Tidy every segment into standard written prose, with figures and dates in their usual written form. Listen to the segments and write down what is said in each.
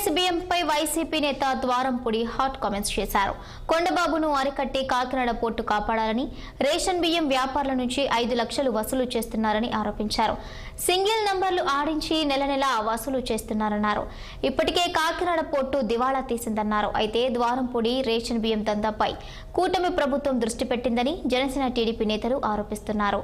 PDS బియ్యంపై YCP నేత Dwarampudi hot comments చేశారు. కొండబాబును అరికట్టి Kakinada port కాపాడాలని, రేషన్ బియ్యం వ్యాపారుల నుంచి 5 లక్షలు వసూలు చేస్తున్నారని ఆరోపించారు. సింగిల్ నంబర్లు ఆడించి నెల నెలా వసూలు చేస్తున్నారన్నారు. ఇప్పటికే కాకినాడ పోర్టు దివాళా తీసిందన్నారు. అయితే ద్వారంపూడి రేషన్ బియ్యం దందాపై కూటమి ప్రభుత్వం దృష్టి పెట్టిందని జనసేన టీడీపీ నేతలు ఆరోపిస్తున్నారు.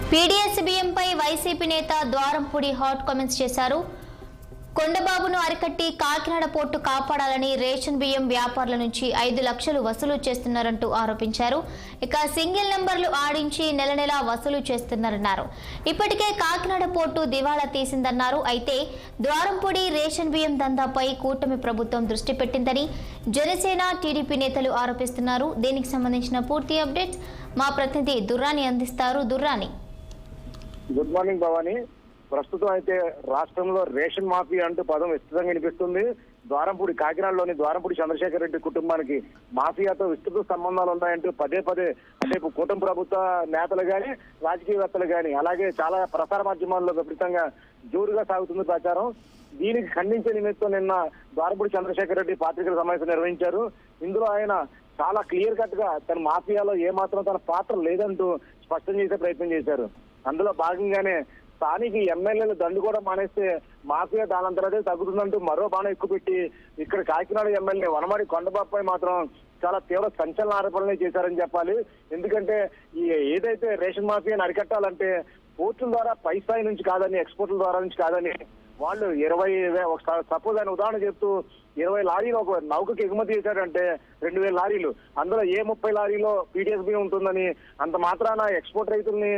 పీడీఎస్ బియ్యంపై వైసీపీ నేత ద్వారంపూడి హాట్ కామెంట్స్ చేశారు. కొండబాబును అరికట్టి కాకినాడ పోర్టు కాపాడాలని, రేషన్ బియ్యం వ్యాపారుల నుంచి 5 లక్షలు వసూలు చేస్తున్నారంటూ ఆరోపించారు. ఇక సింగిల్ నంబర్లు ఆడించి నెల నెలా వసూలు చేస్తున్నారన్నారు. ఇప్పటికే కాకినాడ పోర్టు దివాళా తీసిందన్నారు. అయితే ద్వారంపూడి రేషన్ బియ్యం దందాపై కూటమి ప్రభుత్వం దృష్టి పెట్టిందని జనసేన టీడీపీ నేతలు ఆరోపిస్తున్నారు. దీనికి సంబంధించిన పూర్తి అప్డేట్స్ మా ప్రతినిధి దుర్రాని అందిస్తారు. దుర్రాని. Good morning Bhavani. ప్రస్తుతం అయితే రాష్ట్రంలో రేషన్ మాఫీ అంటూ పదం విస్తృతంగా వినిపిస్తుంది. ద్వారంపూడి కాకినాడలోని ద్వారంపూడి చంద్రశేఖర్ రెడ్డి కుటుంబానికి మాఫియాతో విస్తృత సంబంధాలు ఉన్నాయంటూ పదే అంటే కూటమి ప్రభుత్వ నేతలు గాని, రాజకీయవేత్తలు గాని, అలాగే చాలా ప్రసార మాధ్యమాల్లో విపరీతంగా జోరుగా సాగుతుంది ప్రచారం. దీనికి ఖండించే నిమిత్తం నిన్న ద్వారంపూడి చంద్రశేఖర్ రెడ్డి పాత్రికేయుల సమావేశం నిర్వహించారు. ఇందులో ఆయన చాలా క్లియర్ కట్ గా తన మాఫియాలో ఏమాత్రం తన పాత్ర లేదంటూ స్పష్టం చేసే ప్రయత్నం చేశారు. అందులో భాగంగానే స్థానిక ఎమ్మెల్యేలు దండు కూడా మానేస్తే మాఫియా దానంతరదే తగ్గుతుందంటూ మరో బాణం ఎక్కుపెట్టి ఇక్కడ కాకినాడ ఎమ్మెల్యే వనమాడి కొండబాబుపై మాత్రం చాలా తీవ్ర సంచలన ఆరోపణలు చేశారని చెప్పాలి. ఎందుకంటే ఏదైతే రేషన్ మాఫియాని అరికట్టాలంటే పోర్టుల ద్వారా పై స్థాయి నుంచి కాదని, ఎక్స్పోర్ట్ల ద్వారా నుంచి కాదని, వాళ్ళు 20 సపోజ్ అని ఉదాహరణ చెప్తూ 20 లారీలు ఒక నౌకకి ఎగుమతి చేశాడంటే 2000 లారీలు, అందులో 30 లారీలో పీడీఎస్ బియ్యం ఉంటుందని, అంత మాత్రాన ఎక్స్పోర్ట్ రైతుల్ని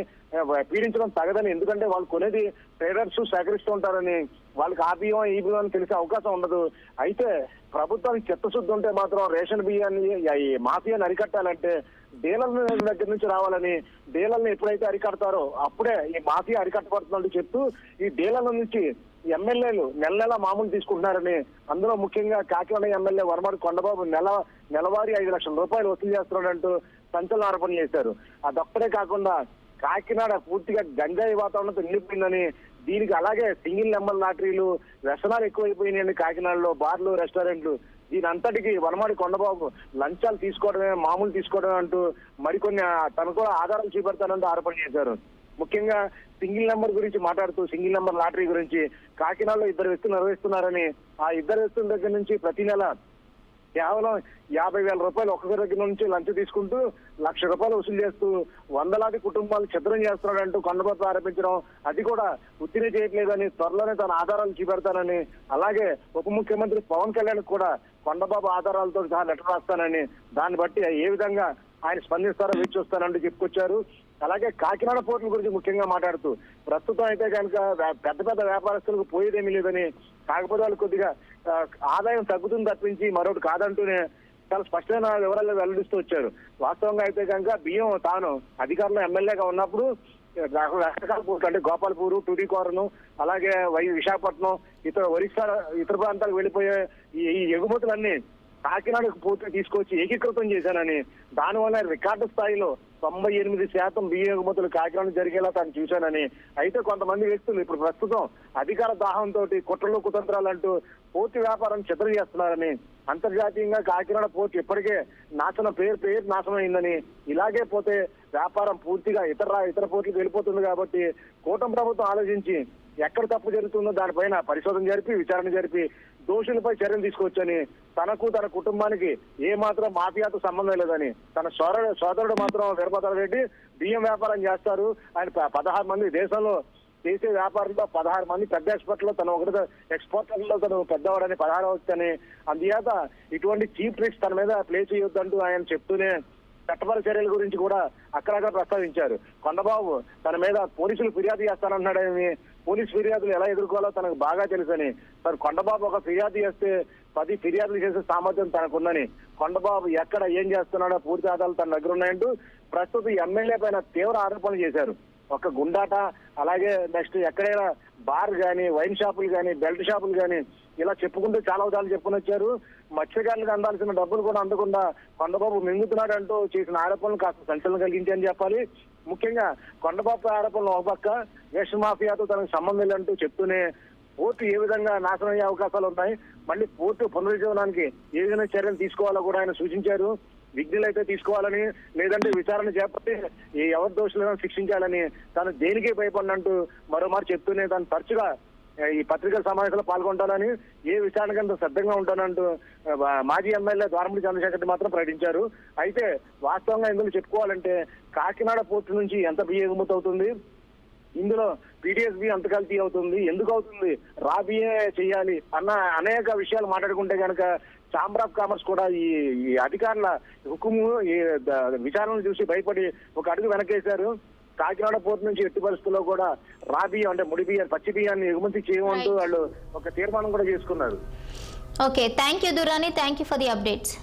పీడించడం తగదని, ఎందుకంటే వాళ్ళు కొనేది ట్రేడర్స్ సేకరిస్తూ ఉంటారని, వాళ్ళకి ఆ బియ్యం ఈ బియ్యం అని తెలిసే అవకాశం ఉండదు. అయితే ప్రభుత్వానికి చిత్తశుద్ధి ఉంటే మాత్రం రేషన్ బియ్యాన్ని మాఫియాని అరికట్టాలంటే డీలర్ల దగ్గర నుంచి రావాలని, డీలర్ని ఎప్పుడైతే అరికడతారో అప్పుడే ఈ మాఫియా అరికట్టబడుతుందంటూ చెప్తూ ఈ డీలర్ల నుంచి ఎమ్మెల్యేలు నెల మామూలు తీసుకుంటున్నారని, అందులో ముఖ్యంగా కాకినాడ ఎమ్మెల్యే వనమాడి కొండబాబు నెలవారీ 5 లక్షల రూపాయలు వసూలు చేస్తున్నాడంటూ సంచలన ఆరోపణ చేశారు. అదొక్కడే కాకుండా కాకినాడ పూర్తిగా గంజాయి వాతావరణంతో నిండిపోయిందని, దీనికి అలాగే సింగిల్ నెంబర్ లాటరీలు, వ్యసనాలు ఎక్కువైపోయినాయని కాకినాడలో బార్లు, రెస్టారెంట్లు, దీని అంతటికి వనమాడి కొండబాబు లంచాలు తీసుకోవడమే, మామూలు తీసుకోవడమే అంటూ మరికొన్ని తను కూడా ఆధారాలు చూపెడతానంటూ ఆరోపణ చేశారు. ముఖ్యంగా సింగిల్ నెంబర్ గురించి మాట్లాడుతూ సింగిల్ నెంబర్ లాటరీ గురించి కాకినాడలో 2 వ్యక్తులు నిర్వహిస్తున్నారని, ఆ 2 వ్యక్తుల దగ్గర నుంచి ప్రతి నెల కేవలం 50,000 రూపాయలు ఒక్కొక్కరి దగ్గర నుంచి లంచం తీసుకుంటూ 1,00,000 రూపాయలు వసూలు చేస్తూ వందలాది కుటుంబాలు ఛిద్రం చేస్తున్నాడంటూ కొండబాబు ఆరోపించడం, అది కూడా ఉత్తినే చేయట్లేదని, త్వరలోనే తన ఆధారాలు చూపెడతానని, అలాగే ఉప ముఖ్యమంత్రి పవన్ కళ్యాణ్ కూడా కొండబాబు ఆధారాలతో సహా లెటర్ రాస్తానని, దాన్ని బట్టి ఏ విధంగా ఆయన స్పందిస్తారో వేచి చూస్తానంటూ చెప్పుకొచ్చారు. అలాగే కాకినాడ పోర్టుల గురించి ముఖ్యంగా మాట్లాడుతూ ప్రస్తుతం అయితే కనుక పెద్ద వ్యాపారస్తులకు పోయేదేమీ లేదని, కాకపోతే వాళ్ళు కొద్దిగా ఆదాయం తగ్గుతుంది తప్పించి మరొకటి కాదంటూనే చాలా స్పష్టమైన వివరాలు వెల్లడిస్తూ వచ్చారు. వాస్తవంగా అయితే కనుక బియ్యం తాను అధికారంలో ఎమ్మెల్యేగా ఉన్నప్పుడు రకరకాల పోర్టు అంటే గోపాల్పూరు, టూడీకోరను, అలాగే విశాఖపట్నం, ఒరిస్సా ఇతర ప్రాంతాలకు వెళ్ళిపోయే ఈ ఎగుమతులన్నీ కాకినాడకు పోర్టు తీసుకొచ్చి ఏకీకృతం చేశానని, దానివల్ల రికార్డు స్థాయిలో 98% బియ్యం ఎగుమతులు కాకినాడ జరిగేలా తాను చూశానని, అయితే కొంతమంది వ్యక్తులు ఇప్పుడు ప్రస్తుతం అధికార దాహంతో కుట్రలు కుతంత్రాలు అంటూ పోర్టు వ్యాపారం చిత్రం చేస్తున్నారని, అంతర్జాతీయంగా కాకినాడ పోర్టు ఇప్పటికే పేరు నాశనం అయిందని, ఇలాగే పోతే వ్యాపారం పూర్తిగా ఇతర పోర్టులకు వెళ్ళిపోతుంది కాబట్టి కూటమి ప్రభుత్వం ఆలోచించి ఎక్కడ తప్పు జరుగుతుందో దానిపైన పరిశోధన జరిపి, విచారణ జరిపి దోషులపై చర్యలు తీసుకోవచ్చని, తనకు తన కుటుంబానికి ఏ మాత్రం మాఫియాతో సంబంధం లేదని, తన సోదరుడు మాత్రం వీరభద్ర రెడ్డి బియ్యం వ్యాపారం చేస్తారు. ఆయన 16 మంది దేశంలో చేసే వ్యాపారంలో 16 మంది పెద్ద ఎక్స్పర్ట్లో తను ఒకటి ఎక్స్పోర్టర్లో తను పెద్దవాడని 16 వచ్చని, అందుచేత ఇటువంటి చీప్ ట్రిక్స్ తన మీద ప్లే చేయొద్దంటూ ఆయన చెప్తూనే చట్టపర చర్యల గురించి కూడా అక్కడక్కడ ప్రస్తావించారు. కొండబాబు తన మీద పోలీసులు ఫిర్యాదు చేస్తానన్నాడని, పోలీసు ఫిర్యాదులు ఎలా ఎదుర్కోవాలో తనకు బాగా తెలుసని, కొండబాబు ఒక ఫిర్యాదు చేస్తే 10 ఫిర్యాదులు చేసే సామర్థ్యం తనకుందని, కొండబాబు ఎక్కడ ఏం చేస్తున్నాడో పూర్తి ఆధారాలు తన దగ్గర ఉన్నాయంటూ ప్రస్తుతం ఎమ్మెల్యే పైన తీవ్ర ఆరోపణలు చేశారు. ఒక గుండాట, అలాగే నెక్స్ట్ ఎక్కడైనా బార్ కానీ, వైన్ షాపులు కానీ, బెల్ట్ షాపులు కానీ ఇలా చెప్పుకుంటూ చాలా ఉదాహరణలు చెప్పుకుని వచ్చారు. మత్స్యకారులకు అందాల్సిన డబ్బులు కూడా అందకుండా కొండబాబు మింగుతున్నాడు అంటూ చేసిన ఆరోపణలు కాస్త సంచలనం కలిగించాయని చెప్పాలి. ముఖ్యంగా కొండబాబు ఆరోపణలు ఒక పక్క, రేషన్ మాఫియాతో తనకు సంబంధం లేదంటూ చెప్తూనే పోర్టు ఏ విధంగా నాశనం అయ్యే అవకాశాలు ఉన్నాయి, మళ్ళీ పోర్టు పునరుజ్జీవనానికి ఏ విధంగా చర్యలు తీసుకోవాలో కూడా ఆయన సూచించారు. విజ్ఞులైతే తీసుకోవాలని, లేదంటే విచారణ చేపట్టి ఎవరి దోషులను శిక్షించాలని, తాను దేనికి భయపడినంటూ మరోమారు చెప్తూనే తాను తరచుగా ఈ పత్రికల సమావేశంలో పాల్గొంటానని, ఏ విచారణకంత సిద్ధంగా ఉంటానంటూ మాజీ ఎమ్మెల్యే ద్వారంపూడి చంద్రశేఖర్ రెడ్డి మాత్రం ప్రకటించారు. అయితే వాస్తవంగా ఇందులో చెప్పుకోవాలంటే కాకినాడ పోర్టు నుంచి ఎంత బియ్యం ఎగుమతి అవుతుంది, ఇందులో పీడీఎస్బీ ఎంత కల్తీ అవుతుంది, ఎందుకు అవుతుంది, రాబియే చేయాలి అన్న అనేక విషయాలు మాట్లాడుకుంటే కనుక ఛాంబర్ ఆఫ్ కామర్స్ కూడా ఈ అధికారుల హుకుము, ఈ విచారణను చూసి భయపడి ఒక అడుగు వెనకేశారు. కాకినాడ పోర్టు నుంచి ఎట్టి పరిస్థితుల్లో కూడా రాబియ్యం అంటే ముడి బియ్యం, పచ్చి బియ్యాన్ని ఎగుమతి చేయమంటూ వాళ్ళు ఒక తీర్మానం కూడా చేసుకున్నారు. Okay, thank you Durrani, thank you for the updates.